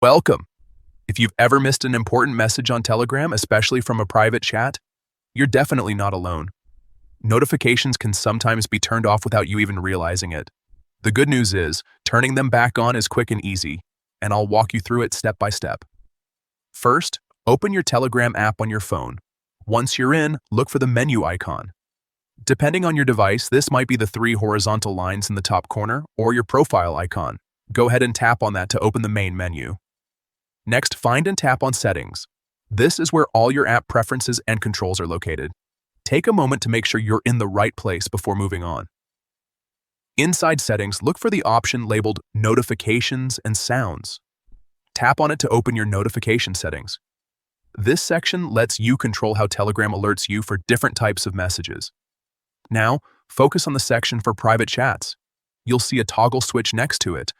Welcome. If you've ever missed an important message on Telegram, especially from a private chat, you're definitely not alone. Notifications can sometimes be turned off without you even realizing it. The good news is, turning them back on is quick and easy, and I'll walk you through it step by step. First, open your Telegram app on your phone. Once you're in, look for the menu icon. Depending on your device, this might be the three horizontal lines in the top corner or your profile icon. Go ahead and tap on that to open the main menu. Next, find and tap on Settings. This is where all your app preferences and controls are located. Take a moment to make sure you're in the right place before moving on. Inside Settings, look for the option labeled Notifications and Sounds. Tap on it to open your notification settings. This section lets you control how Telegram alerts you for different types of messages. Now, focus on the section for private chats. You'll see a toggle switch next to it.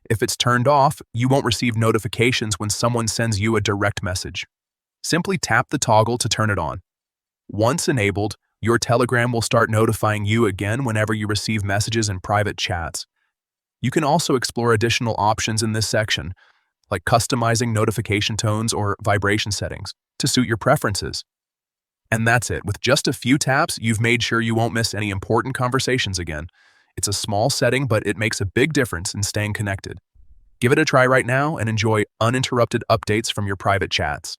If it's turned off, you won't receive notifications when someone sends you a direct message. Simply tap the toggle to turn it on. Once enabled, your Telegram will start notifying you again whenever you receive messages in private chats. You can also explore additional options in this section, like customizing notification tones or vibration settings to suit your preferences. And that's it. With just a few taps, you've made sure you won't miss any important conversations again. It's a small setting, but it makes a big difference in staying connected. Give it a try right now and enjoy uninterrupted updates from your private chats.